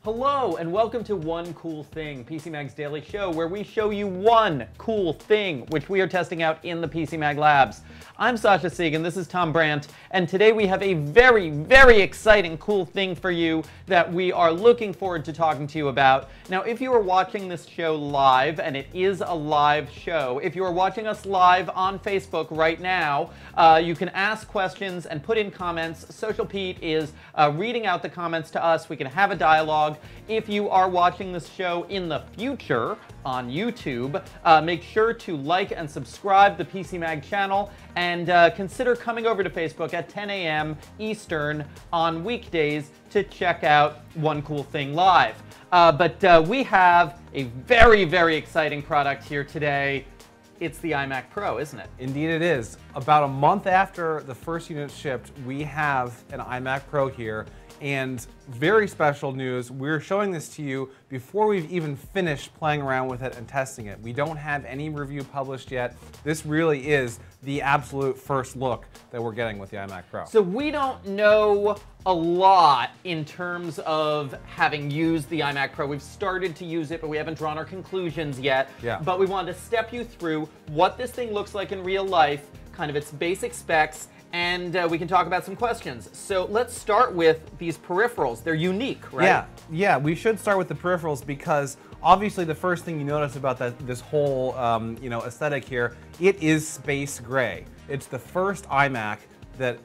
Hello and welcome to One Cool Thing, PCMag's daily show where we show you one cool thing which we are testing out in the PCMag labs. I'm Sasha Segan, this is Tom Brandt, and today we have a very exciting cool thing for you that we are looking forward to talking to you about. Now, if you are watching this show live, and it is a live show, if you are watching us live on Facebook right now, you can ask questions and put in comments. Social Pete is reading out the comments to us. We can have a dialogue. If you are watching this show in the future on YouTube, make sure to like and subscribe the PCMag channel, and consider coming over to Facebook at 10 a.m. Eastern on weekdays to check out One Cool Thing live. But we have a very exciting product here today. It's the Imac Pro, isn't it? Indeed it is. About a month after the first unit shipped, we have an Imac Pro here. And very special news, we're showing this to you before we've even finished playing around with it and testing it. We don't have any review published yet. This really is the absolute first look that we're getting with the Imac Pro. So we don't know a lot in terms of having used the Imac Pro. We've started to use it, but we haven't drawn our conclusions yet. Yeah. But we wanted to step you through what this thing looks like in real life, kind of its basic specs, and we can talk about some questions. So let's start with these peripherals. They're unique, right? Yeah, we should start with the peripherals because obviously the first thing you notice about this whole aesthetic here, it is space gray. It's the first iMac that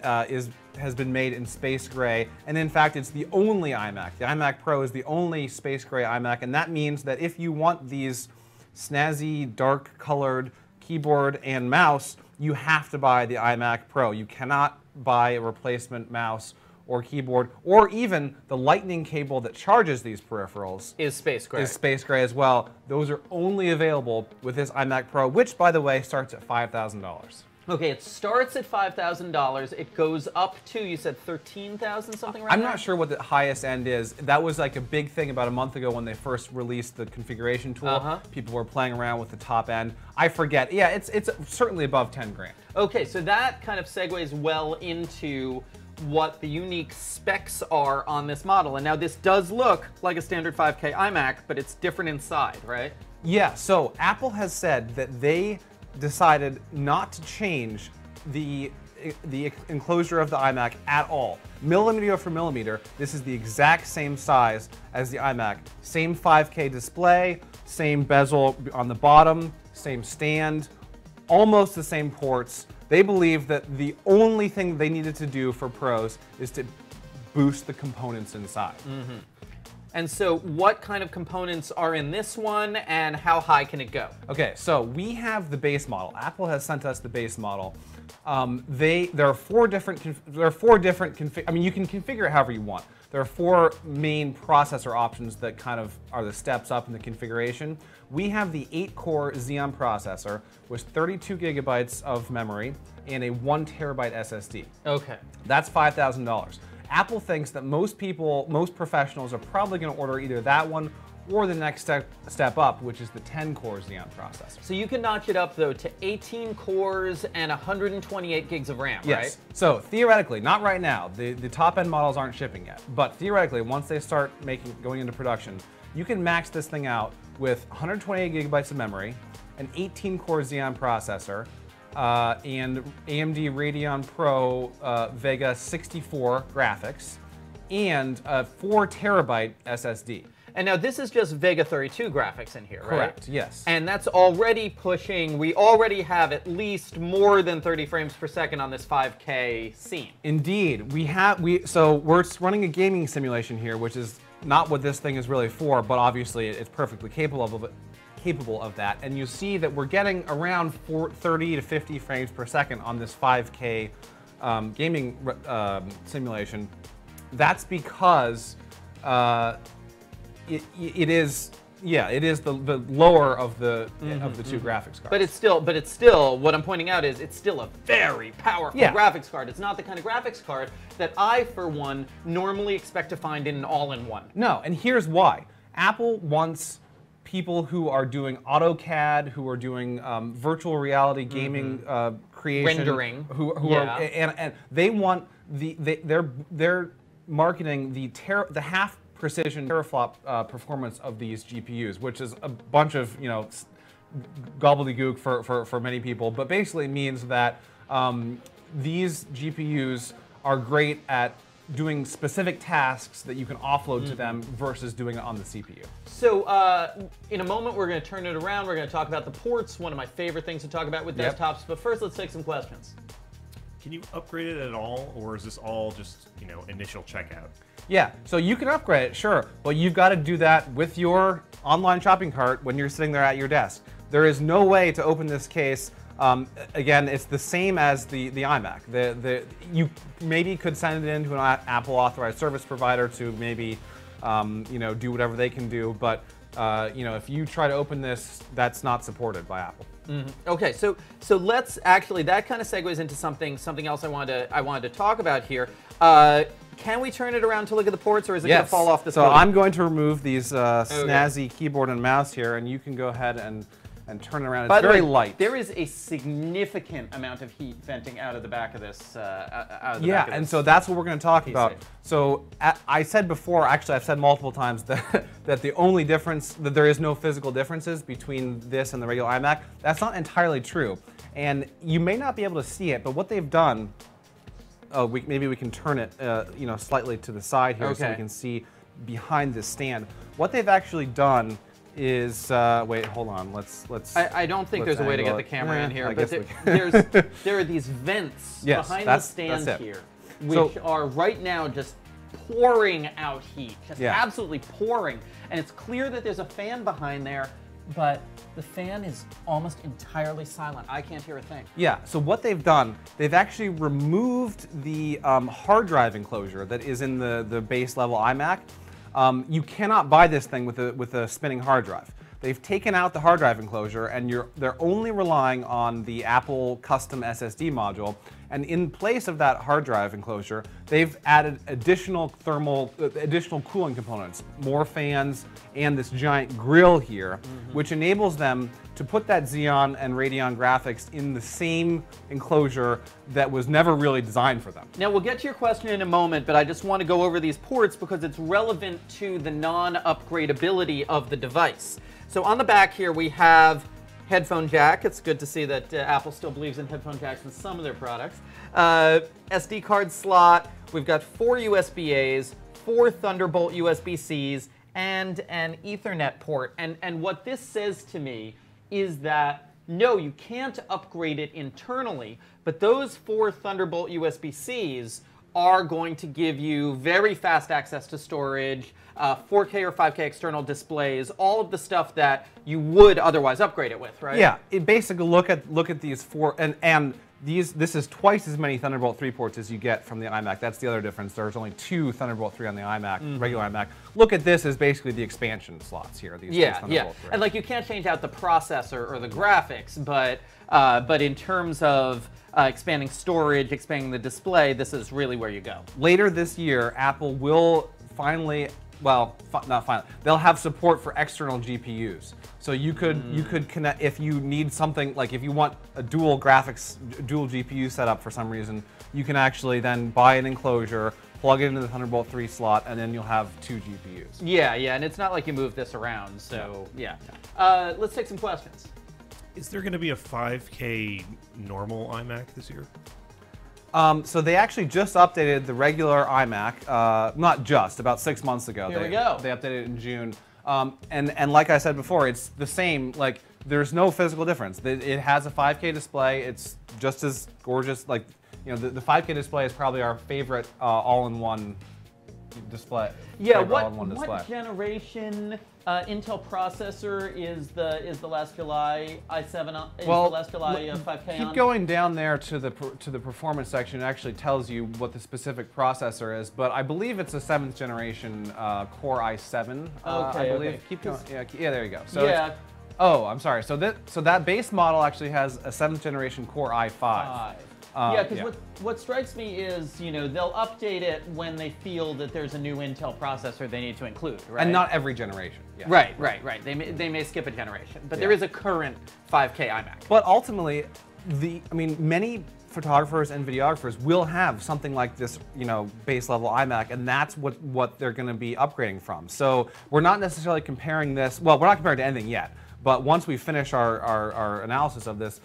has been made in space gray, and in fact it's the only iMac. The iMac Pro is the only space gray iMac, and that means that if you want these snazzy, dark colored keyboard and mouse, you have to buy the iMac Pro. You cannot buy a replacement mouse or keyboard, or even the lightning cable that charges these peripherals is space gray. Is space gray as well. Those are only available with this iMac Pro, which, by the way, starts at $5,000. Okay, it starts at $5,000. It goes up to, you said, $13,000 something right I'm now? not sure what the highest end is. That was like a big thing about a month ago when they first released the configuration tool. People were playing around with the top end. I forget. Yeah, it's certainly above 10 grand. Okay, so that kind of segues well into what the unique specs are on this model. And now this does look like a standard 5K iMac, but it's different inside, right? Yeah, so Apple has said that they decided not to change the enclosure of the iMac at all. Millimeter for millimeter, this is the exact same size as the iMac. Same 5K display, same bezel on the bottom, same stand, almost the same ports. They believe that the only thing they needed to do for pros is to boost the components inside. And so what kind of components are in this one, and how high can it go? Okay, so we have the base model. Apple has sent us the base model. There are four different. I mean, you can configure it however you want. There are four main processor options that kind of are the steps up in the configuration. We have the 8-core Xeon processor with 32 gigabytes of memory and a 1 terabyte SSD. Okay. That's $5,000. Apple thinks that most professionals are probably going to order either that one or the next step up, which is the 10-core Xeon processor. So you can notch it up, though, to 18 cores and 128 gigs of RAM, yes. right? So theoretically, not right now, the top-end models aren't shipping yet, but theoretically, once they start going into production, you can max this thing out with 128 gigabytes of memory, an 18-core Xeon processor, and AMD Radeon Pro Vega 64 graphics, and a 4 terabyte SSD. And now this is just Vega 32 graphics in here, right? Correct, yes. And that's already pushing, we already have at least more than 30 frames per second on this 5K scene. Indeed, so we're running a gaming simulation here, which is not what this thing is really for, but obviously it's perfectly capable of that. And you see that we're getting around 30 to 50 frames per second on this 5K gaming simulation. That's because it is the lower of the two graphics cards. But it's still what I'm pointing out is it's still a very powerful graphics card. It's not the kind of graphics card that I, for one, normally expect to find in an all-in-one. No, and here's why. Apple wants people who are doing AutoCAD, who are doing virtual reality gaming creation, rendering, who are they want they're marketing the half precision teraflop performance of these GPUs, which is a bunch of gobbledygook for many people, but basically means that these GPUs are great at doing specific tasks that you can offload to them versus doing it on the CPU. So in a moment, we're going to turn it around. We're going to talk about the ports, one of my favorite things to talk about with desktops. But first, let's take some questions. Can you upgrade it at all, or is this all just, initial checkout? Yeah, so you can upgrade it, sure, but you've got to do that with your online shopping cart when you're sitting there at your desk. There is no way to open this case. Again, it's the same as the iMac. You maybe could send it into an Apple authorized service provider to maybe do whatever they can do, but if you try to open this, that's not supported by Apple. Okay, so let's actually, that kind of segues into something else I wanted to talk about here. Can we turn it around to look at the ports, or is it going to fall off the So I'm going to remove these snazzy keyboard and mouse here, and you can go ahead and turn it around. It's very light. There is a significant amount of heat venting out of the back of this. So that's what we're going to talk about. So I said before, actually I've said multiple times that the only difference, that there is no physical differences between this and the regular iMac. That's not entirely true. And you may not be able to see it, but what they've done, maybe we can turn it slightly to the side here so we can see behind this stand. What they've actually done is wait, hold on. Let's. I don't think there's a way to get the camera in here, but there are these vents behind the stand here, which are right now just pouring out heat, just absolutely pouring, and it's clear that there's a fan behind there, but the fan is almost entirely silent. I can't hear a thing. Yeah. So what they've done, they've actually removed the hard drive enclosure that is in the base level iMac. You cannot buy this thing with a spinning hard drive. They've taken out the hard drive enclosure, and they're only relying on the Apple custom SSD module. And in place of that hard drive enclosure, they've added additional cooling components, more fans, and this giant grill here, which enables them to put that Xeon and Radeon graphics in the same enclosure that was never really designed for them. Now, we'll get to your question in a moment, but I just want to go over these ports because it's relevant to the non-upgradability of the device. So on the back here, we have headphone jack. It's good to see that Apple still believes in headphone jacks in some of their products. SD card slot. We've got 4 USB-As, 4 Thunderbolt USB-Cs, and an Ethernet port. And what this says to me is that, no, you can't upgrade it internally, but those 4 Thunderbolt USB-Cs are going to give you very fast access to storage, 4K or 5K external displays, all of the stuff that you would otherwise upgrade it with, right? Yeah, basically look at these 4, and this is twice as many Thunderbolt 3 ports as you get from the iMac. That's the other difference. There's only 2 Thunderbolt 3 on the iMac, regular iMac. Look at this as basically the expansion slots here. These Thunderbolt 3. And like you can't change out the processor or the graphics, but in terms of expanding storage, expanding the display, this is really where you go. Later this year, Apple will finally, well, not finally, they'll have support for external GPUs. So you could connect, if you need something, like if you want a dual GPU setup for some reason, you can actually then buy an enclosure, plug it into the Thunderbolt 3 slot, and then you'll have 2 GPUs. Yeah, and it's not like you move this around, so yeah. Let's take some questions. Is there going to be a 5K normal iMac this year? So they actually just updated the regular iMac, not just, about 6 months ago. Here we go. They updated it in June. And like I said before, it's the same, like there's no physical difference. It has a 5K display, it's just as gorgeous, like, the 5K display is probably our favorite all-in-one display. Yeah, what generation Intel processor is the last July i7 the last July 5K keep going down there to the performance section. It actually tells you what the specific processor is, but I believe it's a 7th generation Core i7. I believe. Okay. Keep going. Yeah, there you go. So oh, I'm sorry. So that base model actually has a 7th generation Core i5. Yeah, because what strikes me is, they'll update it when they feel that there's a new Intel processor they need to include, right? And not every generation. Yeah. Right. They may skip a generation, but there is a current 5K iMac. But ultimately, many photographers and videographers will have something like this, base level iMac, and that's what they're going to be upgrading from. So we're not necessarily comparing this. Well, we're not comparing to anything yet. But once we finish our analysis of this,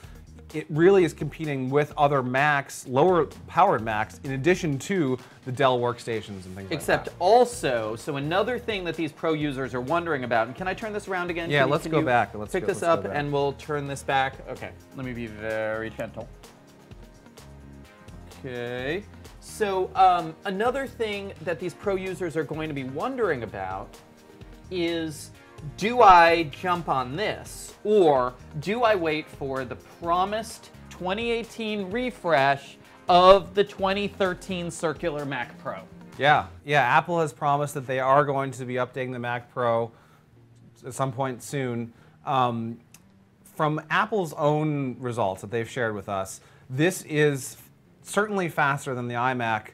it really is competing with other Macs, lower powered Macs, in addition to the Dell workstations and things like that. Except also, so another thing that these Pro users are wondering about, and can I turn this around again? Yeah, let's go back. Let's pick this up and we'll turn this back. Okay, let me be very gentle. Okay, so another thing that these Pro users are going to be wondering about is, do I jump on this, or do I wait for the promised 2018 refresh of the 2013 circular Mac Pro? Yeah, Apple has promised that they are going to be updating the Mac Pro at some point soon. From Apple's own results that they've shared with us, this is certainly faster than the iMac,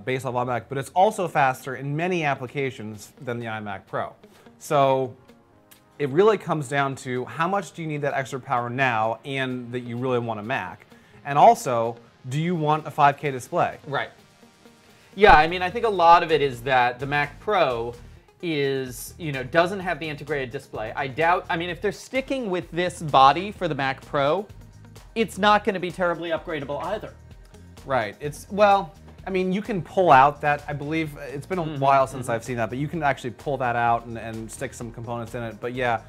base level iMac, but it's also faster in many applications than the iMac Pro. So it really comes down to how much do you need that extra power now, and that you really want a Mac, and also, do you want a 5K display? Right. Yeah, I mean, I think a lot of it is that the Mac Pro is, doesn't have the integrated display. I mean, if they're sticking with this body for the Mac Pro, it's not going to be terribly upgradable either. Right. I mean, you can pull out that, I believe, it's been a while since I've seen that, but you can actually pull that out and stick some components in it. But yeah,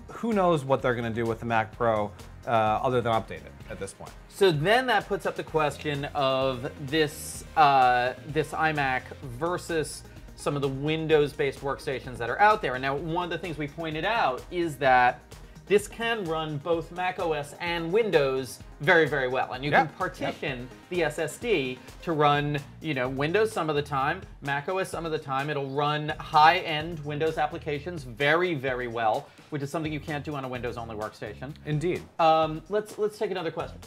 who knows what they're going to do with the Mac Pro other than update it at this point. So then that puts up the question of this iMac versus some of the Windows-based workstations that are out there. And now one of the things we pointed out is that this can run both Mac OS and Windows very, very well. And you can partition the SSD to run, Windows some of the time, Mac OS some of the time. It'll run high-end Windows applications very, very well, which is something you can't do on a Windows-only workstation. Indeed. Let's take another question.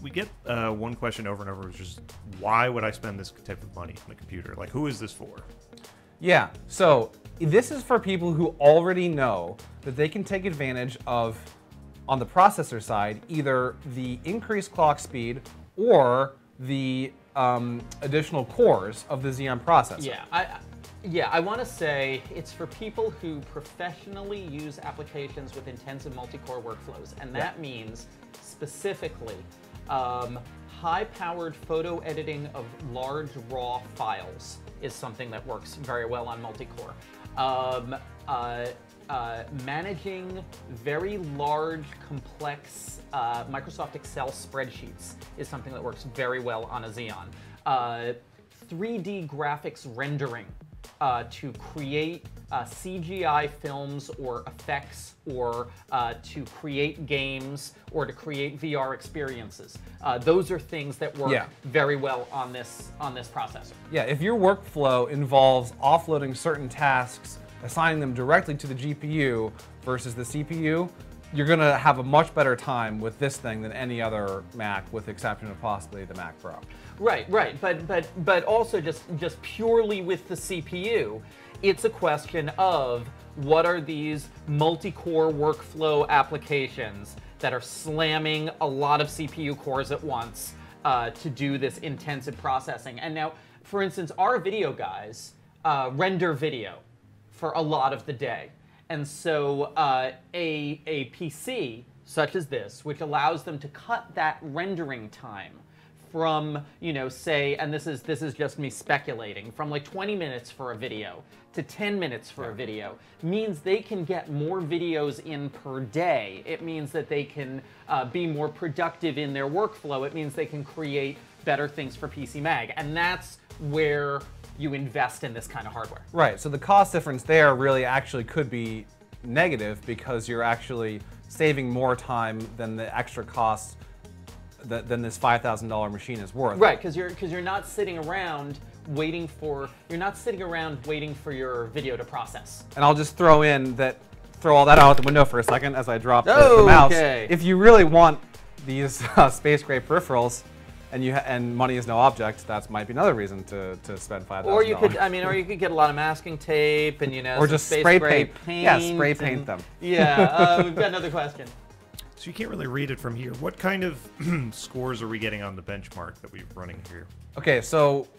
We get one question over and over, which is, why would I spend this type of money on a computer? Like, who is this for? Yeah, so this is for people who already know that they can take advantage of, on the processor side, either the increased clock speed or the additional cores of the Xeon processor. Yeah, I want to say it's for people who professionally use applications with intensive multi-core workflows, and that means specifically high-powered photo editing of large raw files is something that works very well on multi-core. Managing very large, complex Microsoft Excel spreadsheets is something that works very well on a Xeon. 3D graphics rendering to create CGI films or effects, or to create games, or to create VR experiences. Those are things that work very well on this processor. Yeah, if your workflow involves offloading certain tasks, assigning them directly to the GPU versus the CPU, you're going to have a much better time with this thing than any other Mac, with the exception of possibly the Mac Pro. Right. But also just purely with the CPU, it's a question of what are these multi-core workflow applications that are slamming a lot of CPU cores at once to do this intensive processing. And now, for instance, our video guys render video for a lot of the day. And so a PC such as this, which allows them to cut that rendering time from, say, and this is just me speculating, from like 20 minutes for a video to 10 minutes for a video, means they can get more videos in per day. It means that they can be more productive in their workflow. It means they can create better things for PC Mag. And that's where you invest in this kind of hardware. Right, so the cost difference there really actually could be negative, because you're actually saving more time than the extra cost than this $5,000 machine is worth. Right, because you're not sitting around waiting for your video to process. And I'll just throw all that out the window for a second as I drop the mouse. If you really want these space gray peripherals, and money is no object, that might be another reason to spend $5,000. Or you could get a lot of masking tape and or just spray paint. Yeah, spray paint them. Yeah, we've got another question. So you can't really read it from here. What kind of scores are we getting on the benchmark that we're running here? Okay, so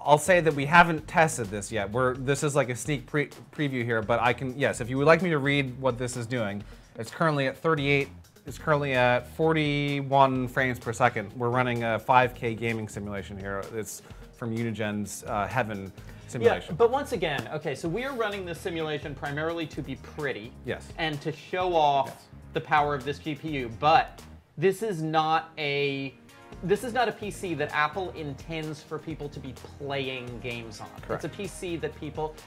I'll say that we haven't tested this yet. This is like a sneak preview here, but yes, if you would like me to read what this is doing, it's currently at 38. It's currently at 41 frames per second. We're running a 5K gaming simulation here. It's from Unigen's Heaven simulation. Yeah, but once again, okay, so we are running this simulation primarily to be pretty. Yes. And to show off the power of this GPU, but this is not a PC that Apple intends for people to be playing games on. Correct. It's a PC that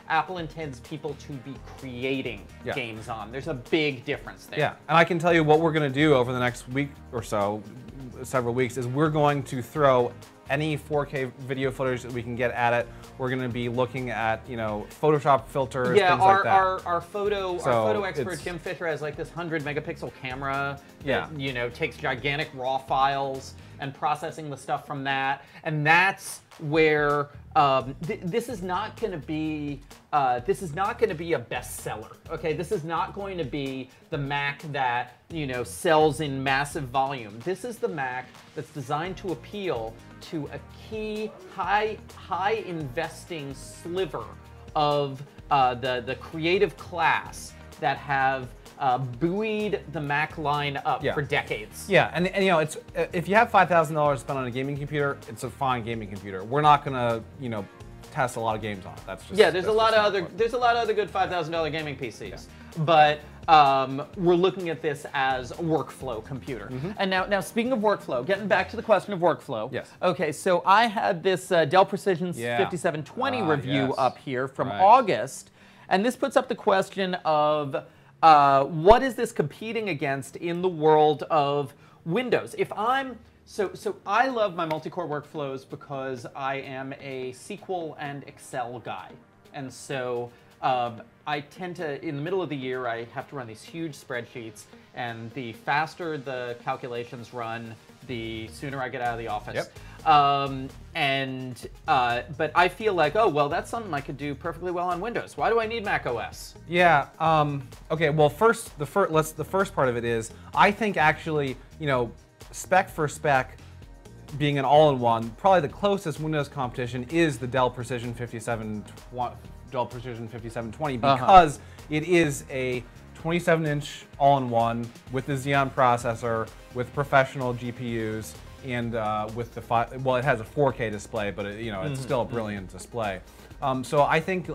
Apple intends people to be creating games on. There's a big difference there. Yeah, and I can tell you what we're going to do over the next week or so, several weeks, is we're going to throw any 4K video footage that we can get at it. We're going to be looking at, Photoshop filters, things like that. Our photo expert Jim Fisher has like this 100 megapixel camera that takes gigantic raw files and processing the stuff from that, and that's where this is not going to be a bestseller. Okay, this is not going to be the Mac that sells in massive volume. This is the Mac that's designed to appeal to a key high investing sliver of the creative class that have buoyed the Mac line up for decades. Yeah, and it's if you have $5,000 spent on a gaming computer, it's a fine gaming computer. We're not gonna test a lot of games on it. That's just there's a lot of other good $5,000 gaming PCs, but we're looking at this as a workflow computer. And now speaking of workflow, getting back to the question of workflow. Yes. Okay, so I had this Dell Precision 5720 review up here from August, and this puts up the question of what is this competing against in the world of Windows? So I love my multi-core workflows because I am a SQL and Excel guy, and so I tend to, in the middle of the year, I have to run these huge spreadsheets, and the faster the calculations run, the sooner I get out of the office. Yep. But I feel like, oh well, that's something I could do perfectly well on Windows. Why do I need Mac OS? Yeah. Okay. Well, the first part of it is I think actually spec for spec, being an all-in-one, probably the closest Windows competition is the Dell Precision 5720 because it is a 27-inch all-in-one with the Xeon processor, with professional GPUs, and with the it has a 4K display, but it's still a brilliant display. So I think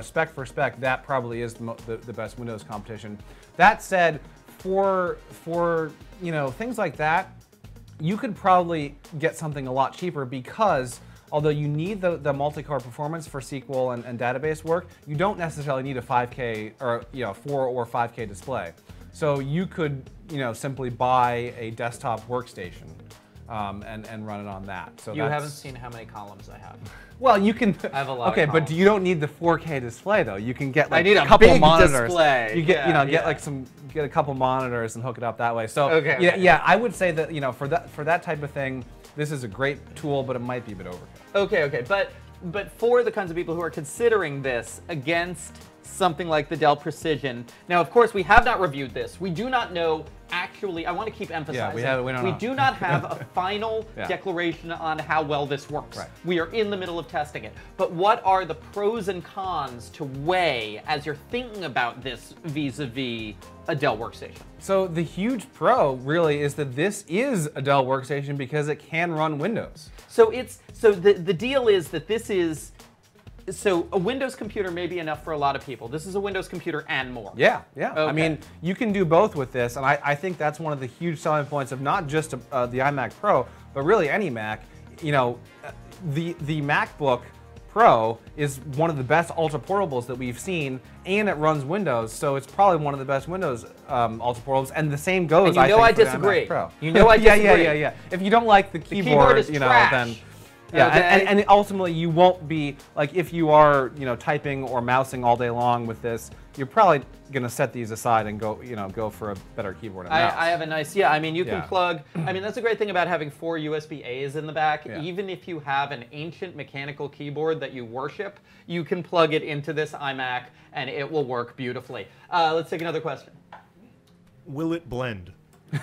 spec for spec, that probably is the best Windows competition. That said, for things like that, you could probably get something a lot cheaper because although you need the multi-core performance for SQL and database work, you don't necessarily need a 5K or 4 or 5K display. So you could simply buy a desktop workstation and run it on that. So you haven't seen how many columns I have. Well, you can. I have a lot. Okay, of but you don't need the 4K display though. You can get I need a couple big monitors. Display. You get get a couple monitors and hook it up that way. So okay. I would say that for that type of thing, this is a great tool, but it might be a bit overkill. Okay, but for the kinds of people who are considering this against something like the Dell Precision, now of course we have not reviewed this. We do not know actually. I want to keep emphasizing. We do not have a final declaration on how well this works. Right. We are in the middle of testing it. But what are the pros and cons to weigh as you're thinking about this vis-a-vis a Dell workstation? So the huge pro really is that this is a Dell workstation because it can run Windows. So the deal is that this is. So a Windows computer may be enough for a lot of people. This is a Windows computer and more. Yeah. Okay. I mean, you can do both with this, and I think that's one of the huge selling points of not just the iMac Pro, but really any Mac. The MacBook Pro is one of the best ultra portables that we've seen, and it runs Windows, so it's probably one of the best Windows ultra portables. And the same goes. And I disagree. You know I disagree. Yeah. If you don't like the keyboard, is trash. then. Yeah, okay. and ultimately you won't be, like if you are, typing or mousing all day long with this, you're probably going to set these aside and go for a better keyboard and mouse. I have a nice, I mean, you can plug, I mean, that's a great thing about having 4 USB-A's in the back. Yeah. Even if you have an ancient mechanical keyboard that you worship, you can plug it into this iMac and it will work beautifully. Let's take another question. Will it blend?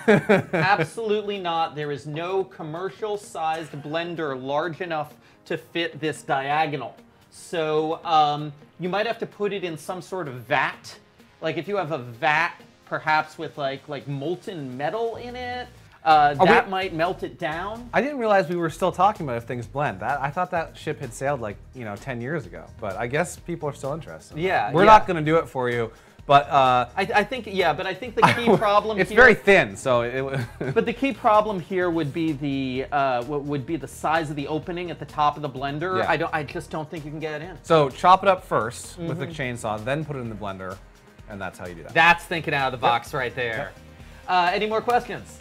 Absolutely not. There is no commercial-sized blender large enough to fit this diagonal. So you might have to put it in some sort of vat. Like if you have a vat, perhaps with like molten metal in it, that might melt it down. I didn't realize we were still talking about if things blend. I thought that ship had sailed like 10 years ago. But I guess people are still interested. Yeah, we're not going to do it for you. But I think but I think the key problem it's here, very thin, so but the key problem here would be the size of the opening at the top of the blender. Yeah. I just don't think you can get it in. So chop it up first with the chainsaw, then put it in the blender, and that's how you do that. That's thinking out of the box right there. Any more questions?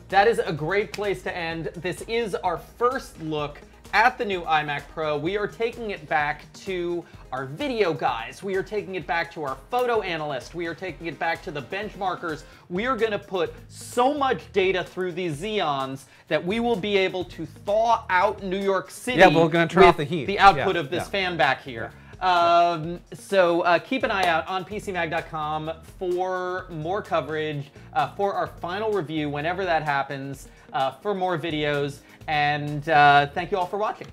That is a great place to end. This is our first look at the new iMac Pro. We are taking it back to our video guys. We are taking it back to our photo analyst. We are taking it back to the benchmarkers. We are going to put so much data through these Xeons that we will be able to thaw out New York City. Yeah, we're going to turn off the heat. The output of this fan back here. So keep an eye out on PCMag.com for more coverage, for our final review whenever that happens, for more videos, and thank you all for watching.